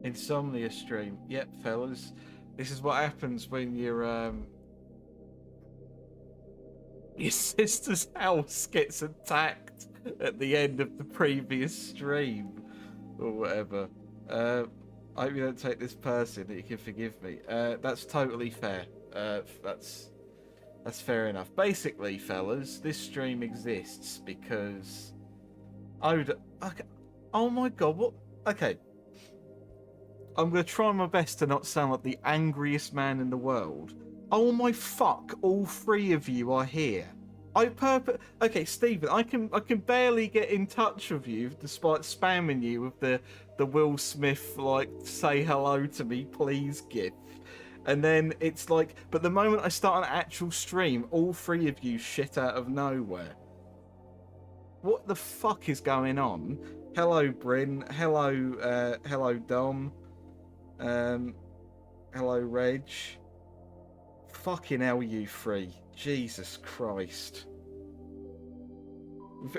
Insomnia stream. Yep, fellas. This is what happens when your sister's house gets attacked at the end of the previous stream or whatever. I hope you don't take this person, that you can forgive me. That's totally fair. That's fair enough. Basically, fellas, this stream exists because okay. Oh my god, what? Okay. I'm going to try my best to not sound like the angriest man in the world. Oh my fuck, all three of you are here. Okay, Stephen, I can barely get in touch with you despite spamming you with the Will Smith like say hello to me please gif. And then it's like, but the moment I start an actual stream, all three of you shit out of nowhere. What the fuck is going on? Hello, Bryn. Hello, Dom. Hello, Reg. Fucking hell, you three. Jesus Christ.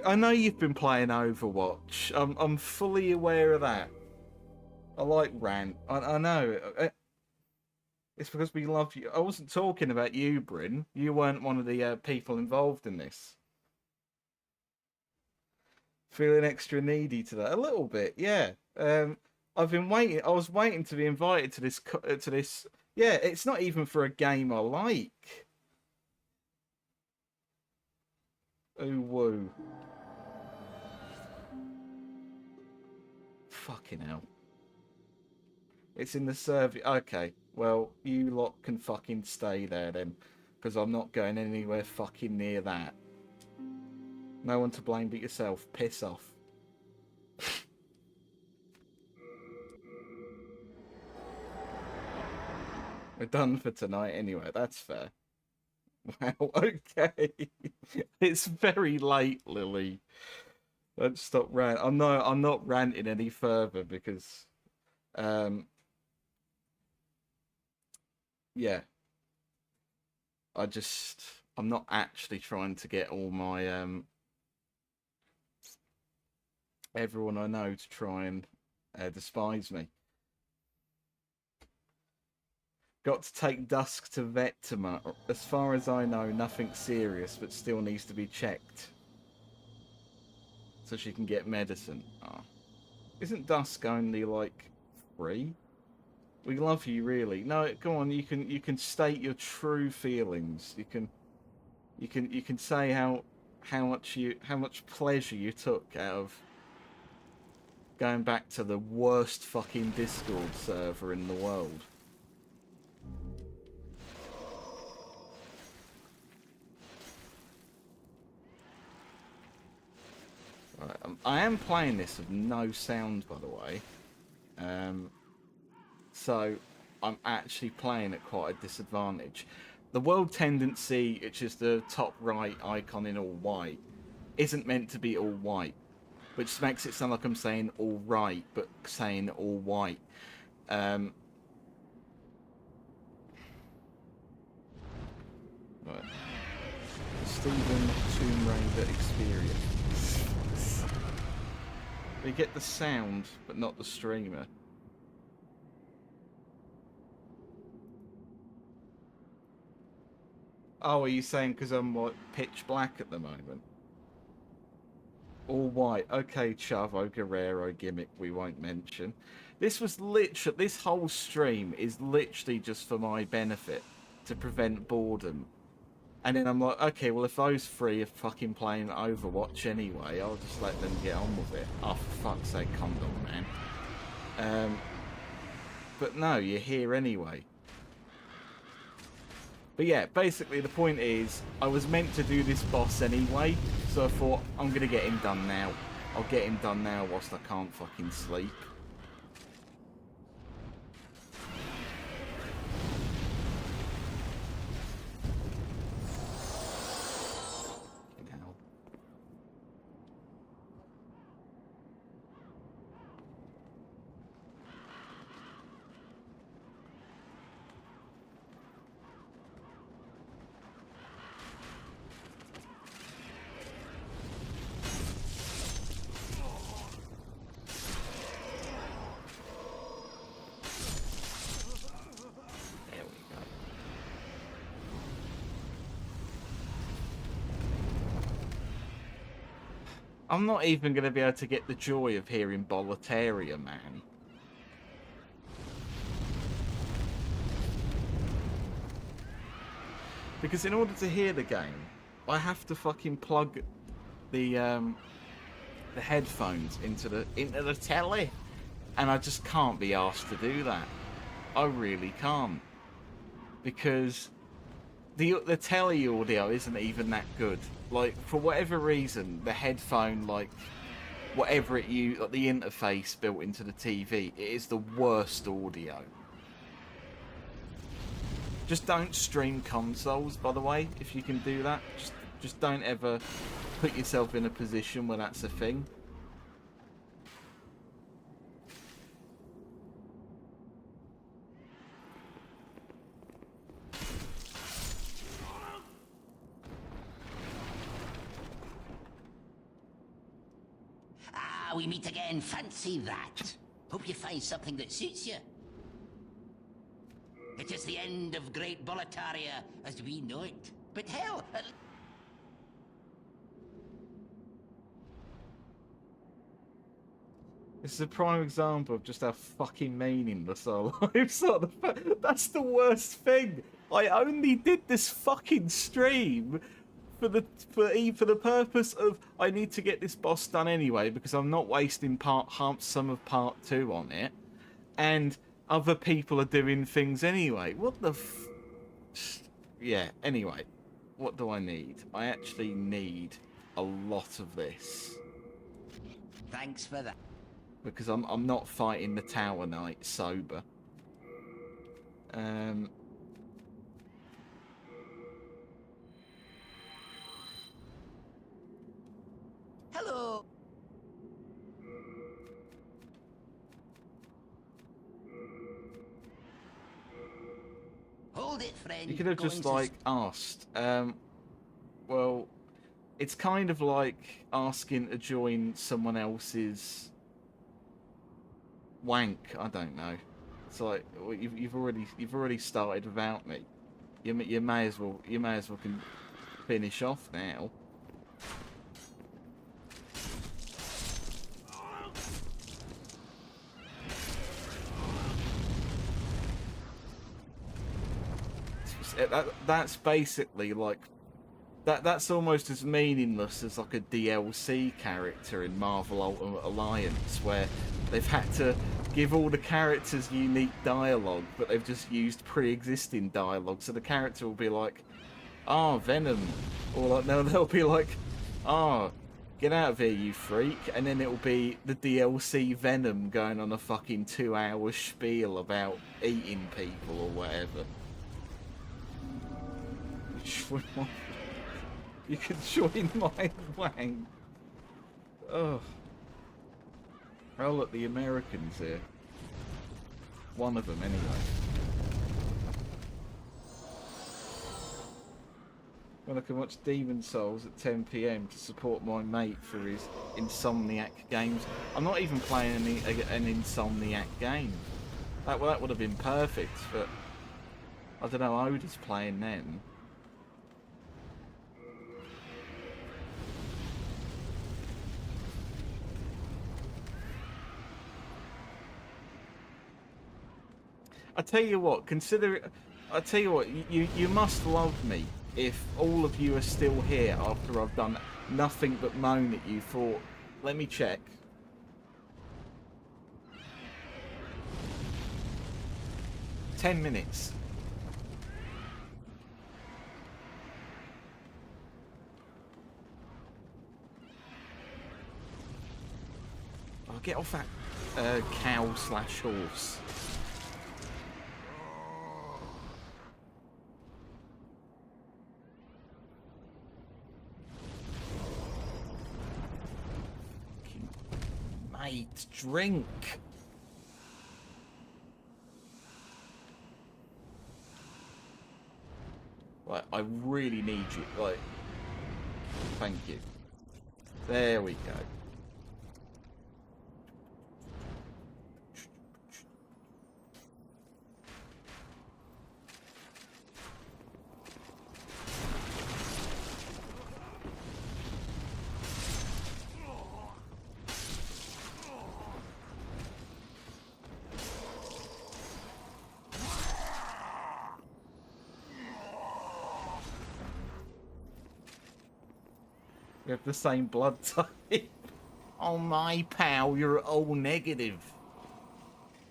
I know you've been playing Overwatch. I'm fully aware of that. I like rant. I know. It's because we love you. I wasn't talking about you, Bryn. You weren't one of the people involved in this. Feeling extra needy today, a little bit, yeah. I've been waiting. I was waiting to be invited to this. Yeah, it's not even for a game I like. Ooh woo. Fucking hell. It's in the server. Okay, well, you lot can fucking stay there then, because I'm not going anywhere fucking near that. No one to blame but yourself. Piss off. We're done for tonight anyway. That's fair. Wow, okay. It's very late, Lily. Don't stop ranting. I'm not ranting any further because yeah. I'm not actually trying to get all my everyone I know to try and despise me. Got to take Dusk to vet tomorrow. As far as I know, nothing serious, but still needs to be checked. So she can get medicine. Oh. Isn't Dusk only like free? We love you, really. No, come on. You can state your true feelings. You can say how much pleasure you took out of going back to the worst fucking Discord server in the world. Right, I am playing this with no sound, by the way. So I'm actually playing at quite a disadvantage. The world tendency, which is the top right icon in all white, isn't meant to be all white, which makes it sound like I'm saying all right, but saying all white. Right. Stephen Tomb Raider experience. We get the sound, but not the streamer. Oh, are you saying because I'm what, pitch black at the moment? All white. Okay, Chavo Guerrero gimmick we won't mention. This was literally, this whole stream is literally just for my benefit, to prevent boredom. And then I'm like, okay, well, if those three are fucking playing Overwatch anyway, I'll just let them get on with it. Oh, for fuck's sake, condom, man. But no, you're here anyway. But yeah, basically the point is, I was meant to do this boss anyway, so I thought, I'm going to get him done now. I'll get him done now whilst I can't fucking sleep. I'm not even going to be able to get the joy of hearing Boletaria, man. Because in order to hear the game, I have to fucking plug the headphones into the telly, and I just can't be asked to do that. I really can't, because the telly audio isn't even that good. Like, for whatever reason, the headphone, like whatever it like the interface built into the TV, it is the worst audio. Just don't stream consoles, by the way, if you can do that. Just don't ever put yourself in a position where that's a thing. Ah, we meet again. Fancy that. Hope you find something that suits you. It is the end of Great Boletaria as we know it. But hell, This is a prime example of just how fucking meaningless our lives are. That's the worst thing. I only did this fucking stream for the purpose of I need to get this boss done anyway, because I'm not wasting some of part 2 on it, and other people are doing things anyway. What the yeah, anyway. What do I need? I actually need a lot of this. thanks for that. Because I'm not fighting the Tower Knight sober. Hello. Hold it, friend. You could have just like asked. Well, it's kind of like asking to join someone else's wank. I don't know. It's like, well, you've already started without me. You may as well can finish off now. That's basically like that's almost as meaningless as like a DLC character in Marvel Ultimate Alliance, where they've had to give all the characters unique dialogue, but they've just used pre-existing dialogue. So the character will be like, "Oh, Venom," or like, no, they'll be like, "Oh, get out of here, you freak," and then it'll be the DLC Venom going on a fucking 2-hour spiel about eating people or whatever. You can join my wang. Oh. Oh, look, the Americans here. One of them, anyway. When I can watch Demon Souls at 10 PM to support my mate for his Insomniac games. I'm not even playing an Insomniac game. That would have been perfect, but I don't know, Oda's playing them. I tell you what, you must love me if all of you are still here after I've done nothing but moan at you for, let me check. "10 minutes. I'll get off that cow/horse. Mate, drink. Right, I really need you. Like, thank you. There we go. We have the same blood type. Oh my pal, you're O negative.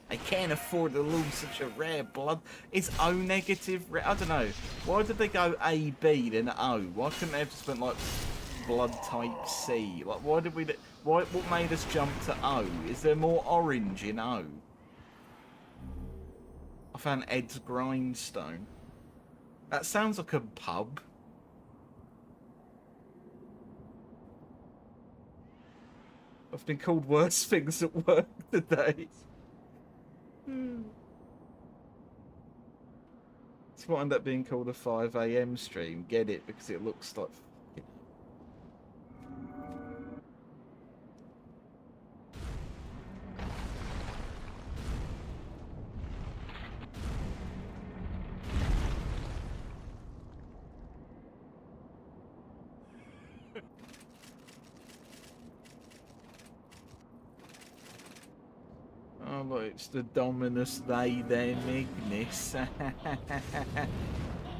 I can't afford to lose such a rare blood. Is O negative? I don't know. Why did they go A, B, then O? Why couldn't they have just went like blood type C? Like, why did we? What made us jump to O? Is there more orange in O? I found Ed's Grindstone. That sounds like a pub. I've been called worse things at work today. It's what ended up being called a 5 AM stream. Get it? Because it looks like... Oh, look, it's the Dominus They Them Ignis.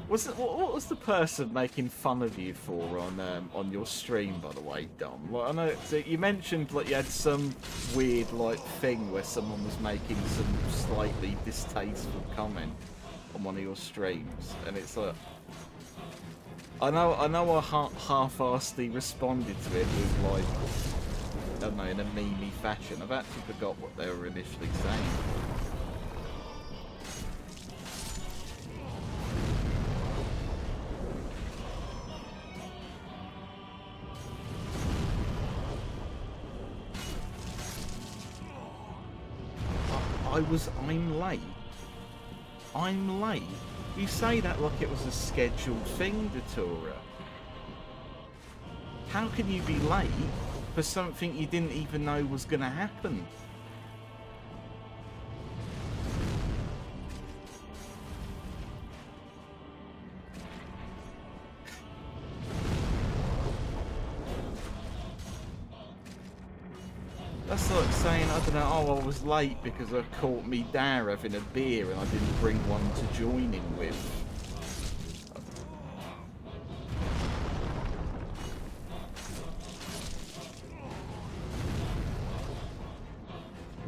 What was the person making fun of you for on your stream, by the way, Dom? Like, I know so you mentioned like you had some weird like thing where someone was making some slightly distasteful comment on one of your streams, and it's like I know I half-assedly responded to it with like I don't know, in a meme fashion. I've actually forgot what they were initially saying. I'm late. I'm late? You say that like it was a scheduled thing, Datura. How can you be late for something you didn't even know was going to happen? That's like saying, I don't know, oh, I was late because I caught me dad having a beer and I didn't bring one to join him with.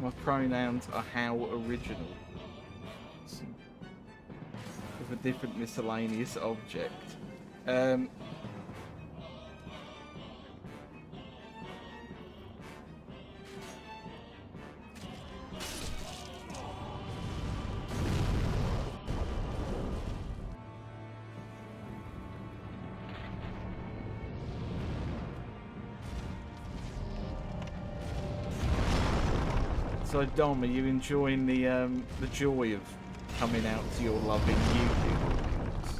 My pronouns are how original. With a different miscellaneous object. So Dom, are you enjoying the joy of coming out to your loving YouTube audience?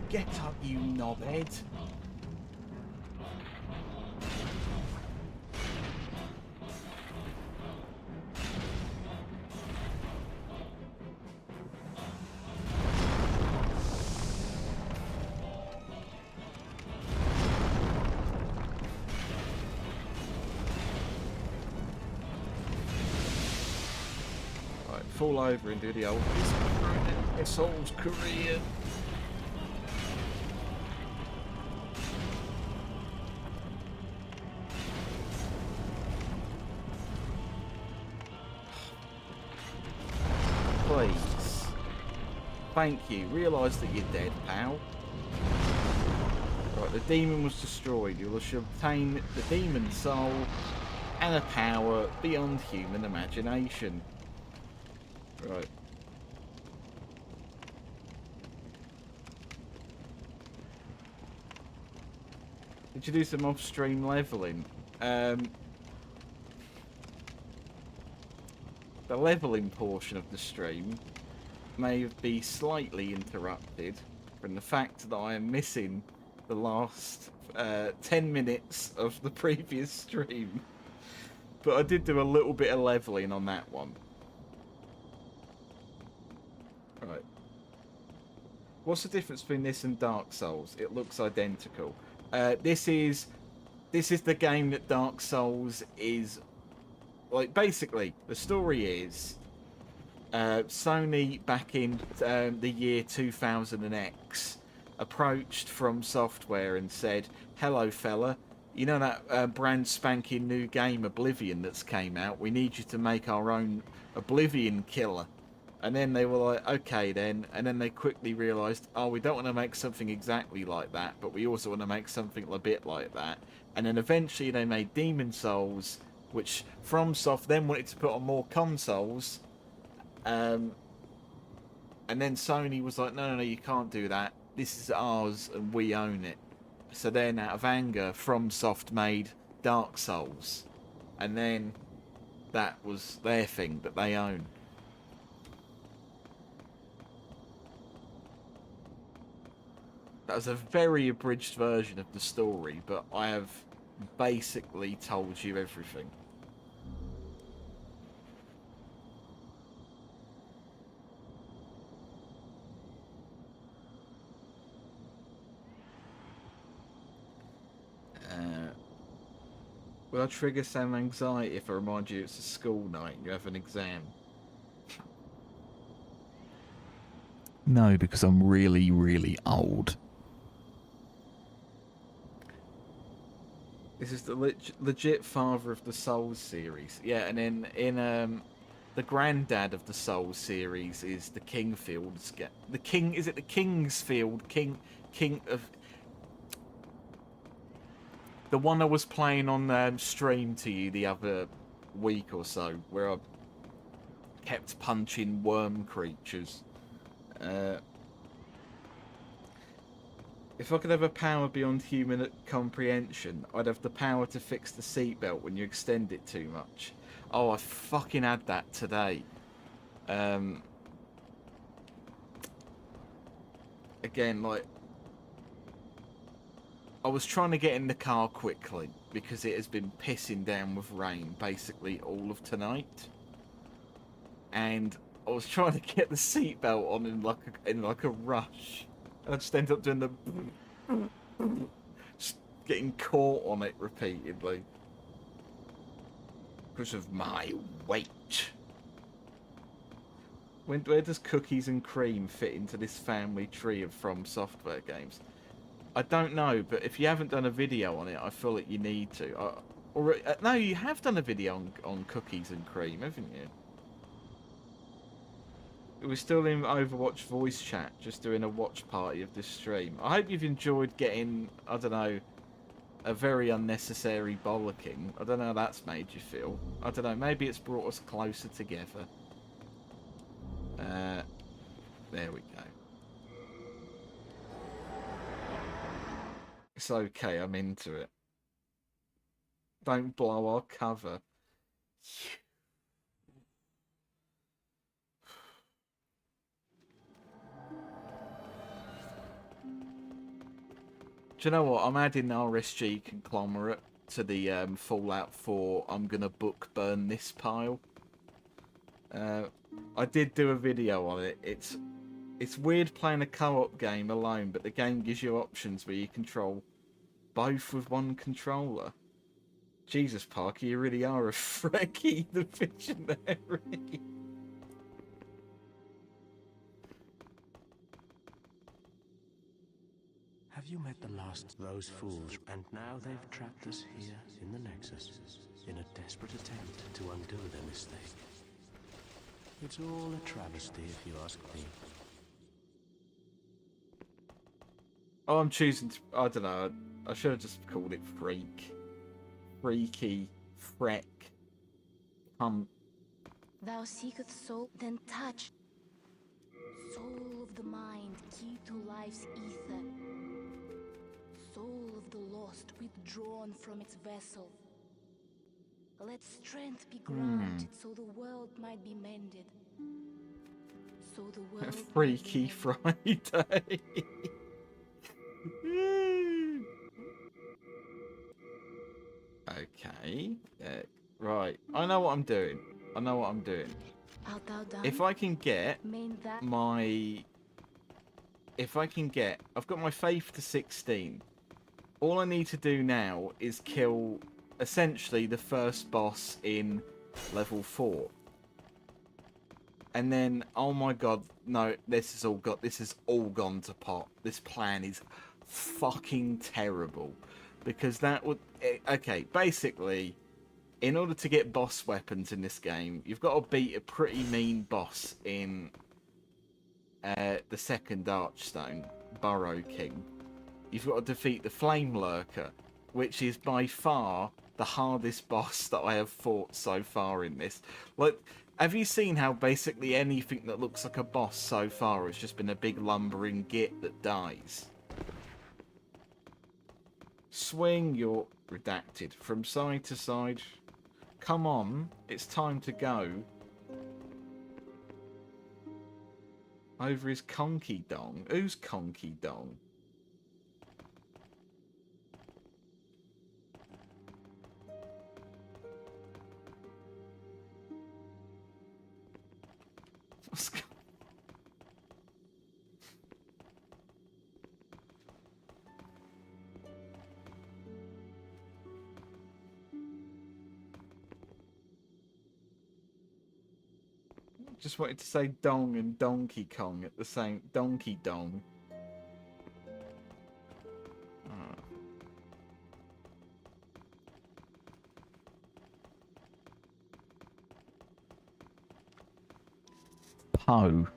Get up, you knobhead. Right, fall over and do the old Souls Korean. Please. Thank you. Realise that you're dead, pal. Right, the demon was destroyed. You will obtain the demon soul and a power beyond human imagination. Right. Did you do some off-stream leveling? The leveling portion of the stream may be slightly interrupted from the fact that I am missing the last 10 minutes of the previous stream. But I did do a little bit of leveling on that one. Right. What's the difference between this and Dark Souls? It looks identical. This is the game that Dark Souls is like. Basically, the story is Sony back in the year 2000X approached From Software and said, "Hello, fella. You know that brand spanking new game Oblivion that's came out? We need you to make our own Oblivion killer." And then they were like, "Okay then." And then they quickly realised, "Oh, we don't want to make something exactly like that, but we also want to make something a bit like that." And then eventually they made Demon Souls, which FromSoft then wanted to put on more consoles. And then Sony was like, no, you can't do that. This is ours and we own it. So then out of anger, FromSoft made Dark Souls. And then that was their thing that they own. That was a very abridged version of the story, but I have basically told you everything. Will I trigger some anxiety if I remind you it's a school night and you have an exam? No, because I'm really, really old. This is the legit father of the Souls series. Yeah, and in the granddad of the Souls series is the Kingfields. The King, is it the Kingsfield? King of... The one I was playing on stream to you the other week or so, where I kept punching worm creatures. If I could have a power beyond human comprehension, I'd have the power to fix the seatbelt when you extend it too much. Oh, I fucking had that today. Again, like... I was trying to get in the car quickly because it has been pissing down with rain basically all of tonight, and I was trying to get the seatbelt on in like a rush, and I just ended up doing the just getting caught on it repeatedly because of my weight. Where does Cookies and Cream fit into this family tree of From Software games? I don't know, but if you haven't done a video on it, I feel like you need to. No, you have done a video on Cookies and Cream, haven't you? We're still in Overwatch voice chat, just doing a watch party of this stream. I hope you've enjoyed getting, I don't know, a very unnecessary bollocking. I don't know how that's made you feel. I don't know, maybe it's brought us closer together. There we go. It's okay, I'm into it. Don't blow our cover. Do you know what? I'm adding RSG Conglomerate to the Fallout 4 I'm gonna book burn this pile. I did do a video on it. It's weird playing a co-op game alone, but the game gives you options where you control both with one controller. Jesus, Parker, you really are a Frecky the Visionary. Have you met the last those fools? And now they've trapped us here in the Nexus, in a desperate attempt to undo their mistake. It's all a travesty, if you ask me. Oh, I'm choosing to... I don't know. I should have just called it Freak. Freaky. Freck. Thou seekest soul, then touch. Soul of the mind, key to life's ether. soul of the lost withdrawn from its vessel. Let strength be granted so the world might be mended. So the world Freaky might be mended. Friday. Okay. Right. I know what I'm doing. I know what I'm doing. Art thou done? If I can get Main that my... I've got my faith to 16. All I need to do now is kill, essentially, the first boss in level 4. And then, oh my god, no, this has all gone to pot. This plan is fucking terrible. Because that would... Okay, basically, in order to get boss weapons in this game, you've got to beat a pretty mean boss in the second Archstone, Burrow King. You've got to defeat the Flame Lurker, which is by far the hardest boss that I have fought so far in this. Like, have you seen how basically anything that looks like a boss so far has just been a big lumbering git that dies? Swing your... Redacted. From side to side. Come on, it's time to go. Over his conky dong. Who's conky dong? What's go- Just wanted to say Dong and Donkey Kong at the same... Donkey Dong. Poe.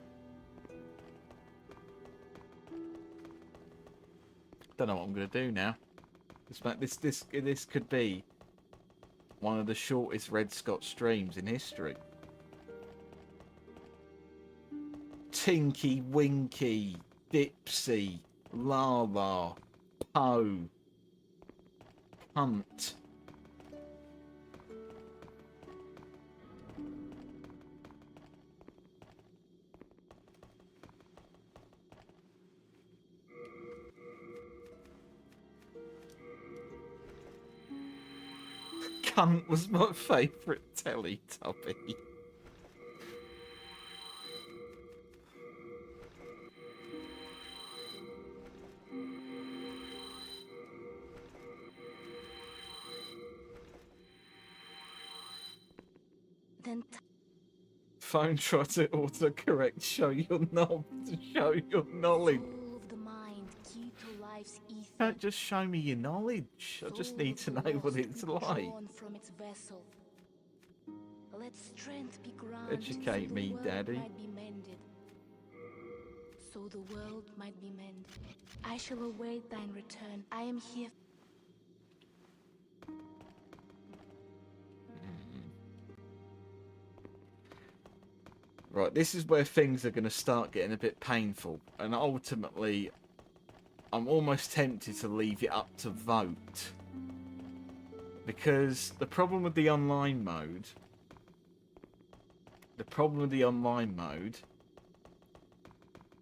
Don't know what I'm going to do now. This could be one of the shortest Red Scott streams in history. Tinky Winky, Dipsy, Lala, Poe, Cunt. Cunt was my favourite Teletubby. then Phone try to autocorrect, show your knob to show your knowledge. soul of the mind, key to life's ether. Don't just show me your knowledge. I just need to know what it's like. Drawn from its vessel. Let strength be granted Educate so me, the world Daddy. might be mended. So the world might be mended. I shall await thine return. I am here. Right, this is where things are going to start getting a bit painful. And ultimately, I'm almost tempted to leave it up to vote. Because the problem with the online mode...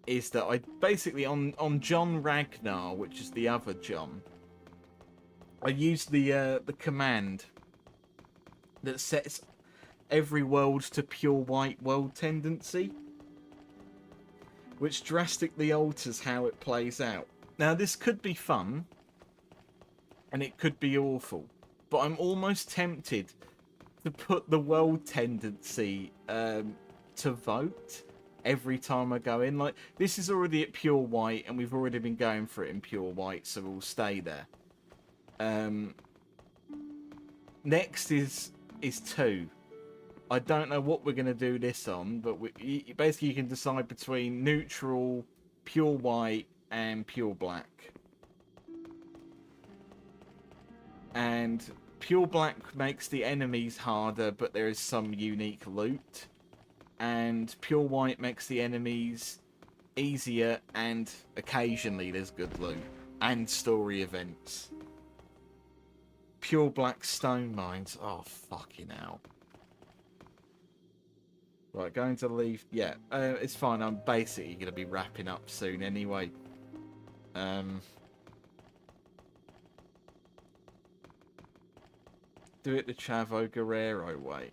is that I basically, on John Ragnar, which is the other John, I used the command that sets every world to pure white world tendency, which drastically alters how it plays out. Now, this could be fun, and it could be awful, but I'm almost tempted to put the world tendency to vote every time I go in. Like, this is already at pure white, and we've already been going for it in pure white, so we'll stay there. Next is 2. I don't know what we're going to do this on, but basically you can decide between neutral, pure white, and pure black. And pure black makes the enemies harder, but there is some unique loot. And pure white makes the enemies easier, and occasionally there's good loot. and story events. Pure black stone mines. Oh, fucking hell. Right, going to leave. Yeah, it's fine. I'm basically going to be wrapping up soon anyway. Do it the Chavo Guerrero way.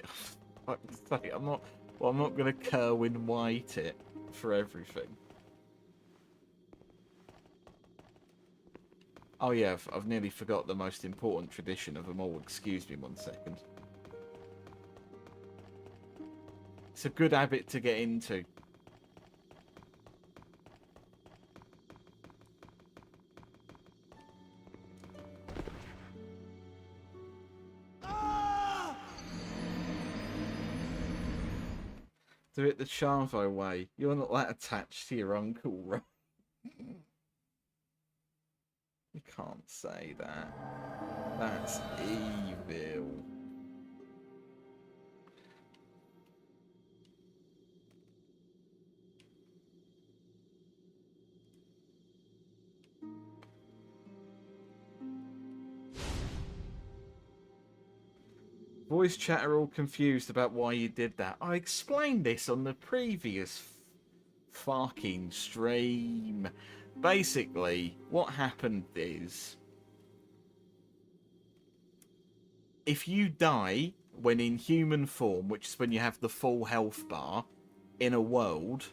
Fuck's sake, I'm not going to Kerwin White it for everything. Oh yeah, I've nearly forgot the most important tradition of them all. Excuse me 1 second. It's a good habit to get into. Do it the Chavo way. You're not that attached to your uncle, right? You can't say that. That's evil. Voice chat are all confused about why you did that. I explained this on the previous fucking stream. Basically, what happened is, if you die when in human form, which is when you have the full health bar, in a world...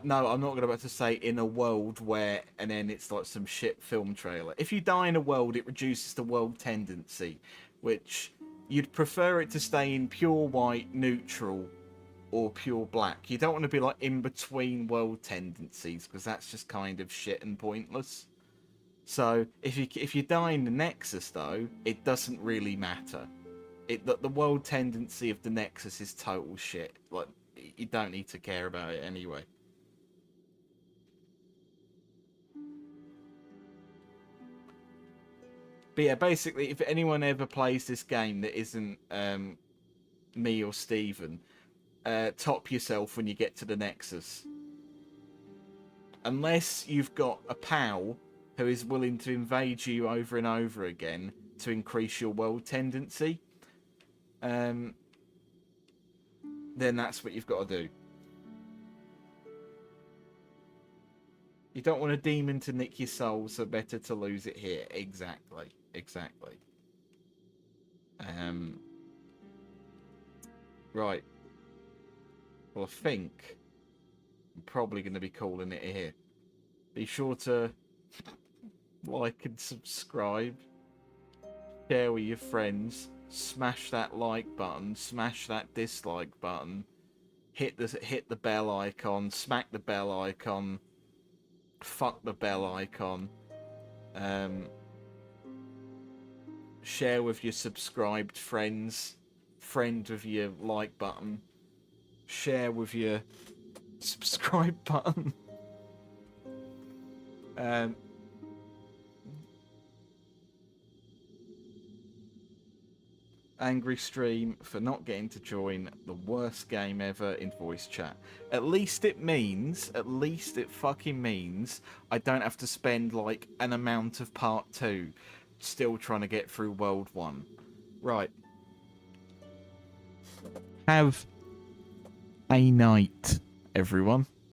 no, I'm not about to say in a world where, and then it's like some shit film trailer. If you die in a world, it reduces the world tendency, which you'd prefer it to stay in pure white, neutral, or pure black. You don't want to be like in between world tendencies, because that's just kind of shit and pointless. So if you die in the Nexus though, it doesn't really matter. The world tendency of the Nexus is total shit. Like, you don't need to care about it anyway. But yeah, basically, if anyone ever plays this game that isn't me or Steven, top yourself when you get to the Nexus. Unless you've got a pal who is willing to invade you over and over again to increase your world tendency, then that's what you've got to do. You don't want a demon to nick your soul, so better to lose it here. Exactly. Exactly. Right. Well, I think I'm probably going to be calling it here. Be sure to like and subscribe. Share with your friends. Smash that like button. Smash that dislike button. Hit the bell icon. Smack the bell icon. Fuck the bell icon. Share with your subscribed friends. Friend with your like button. Share with your subscribe button. Angry stream for not getting to join the worst game ever in voice chat. At least it fucking means I don't have to spend like an amount of part 2 still trying to get through world 1. Right. Have a night, everyone.